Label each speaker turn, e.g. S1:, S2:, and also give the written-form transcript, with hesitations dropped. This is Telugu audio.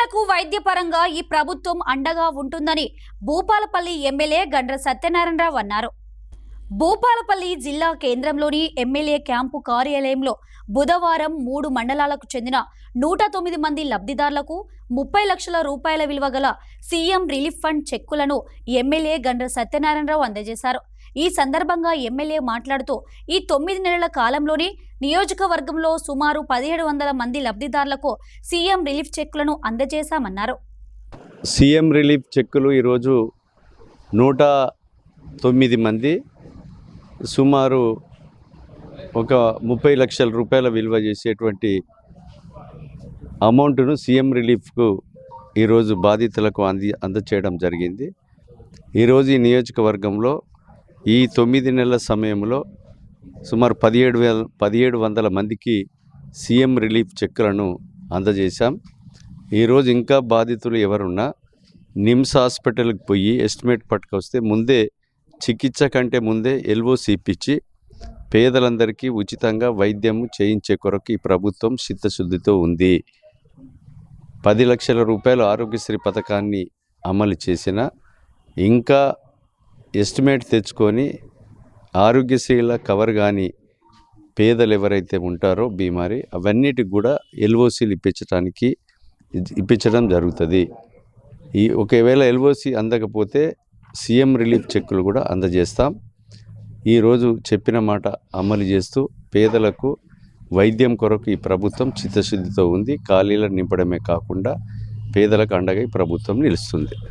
S1: పేదలకు వైద్యపరంగా ఈ ప్రభుత్వం అండగా ఉంటుందని భూపాలపల్లి ఎమ్మెల్యే గండ్ర సత్యనారాయణరావు అన్నారు. భూపాలపల్లి జిల్లా కేంద్రంలోని ఎమ్మెల్యే క్యాంపు కార్యాలయంలో బుధవారం 3 మండలాలకు చెందిన 109 మంది లబ్ధిదారులకు 30 లక్షల రూపాయల విలువ గల సీఎం రిలీఫ్ ఫండ్ చెక్కులను ఎమ్మెల్యే గండ్ర సత్యనారాయణరావు అందజేశారు. ఈ సందర్భంగా ఎమ్మెల్యే మాట్లాడుతూ ఈ 9 నెలల కాలంలోనే నియోజకవర్గంలో సుమారు 1700 మంది లబ్ధిదారులకు సీఎం రిలీఫ్ చెక్కులను అందజేశామన్నారు.
S2: సీఎం రిలీఫ్ చెక్కులు ఈరోజు 109 మంది సుమారు ఒక 30 లక్షల రూపాయల విలువ చేసేటువంటి అమౌంట్ను సీఎం రిలీఫ్కు ఈరోజు బాధితులకు అందచేయడం జరిగింది. ఈరోజు ఈ నియోజకవర్గంలో ఈ 9 నెలల సమయంలో సుమారు 1700 మందికి సీఎం రిలీఫ్ చెక్కులను అందజేశాం. ఈరోజు ఇంకా బాధితులు ఎవరున్నా నిమ్స్ హాస్పిటల్కి పోయి ఎస్టిమేట్ పట్టుకొస్తే ముందే చికిత్స కంటే ముందే ఎల్ఓసి ఇప్పించి పేదలందరికీ ఉచితంగా వైద్యం చేయించే కొరకు ఈ ప్రభుత్వం చిత్తశుద్ధితో ఉంది. 10 లక్షల రూపాయలు ఆరోగ్యశ్రీ పథకాన్ని అమలు చేసిన ఇంకా ఎస్టిమేట్ తెచ్చుకొని ఆరోగ్యశ్రీల కవర్ కానీ పేదలు ఎవరైతే ఉంటారో బీమారి అవన్నిటికి కూడా ఎల్ఓసీలు ఇప్పించడం జరుగుతుంది. ఒకవేళ ఎల్ఓసి అందకపోతే సీఎం రిలీఫ్ చెక్కులు కూడా అందజేస్తాం. ఈరోజు చెప్పిన మాట అమలు చేస్తూ పేదలకు వైద్యం కొరకు ఈ ప్రభుత్వం చిత్తశుద్ధితో ఉంది. ఖాళీలను నింపడమే కాకుండా పేదలకు అండగా ఈ ప్రభుత్వం నిలుస్తుంది.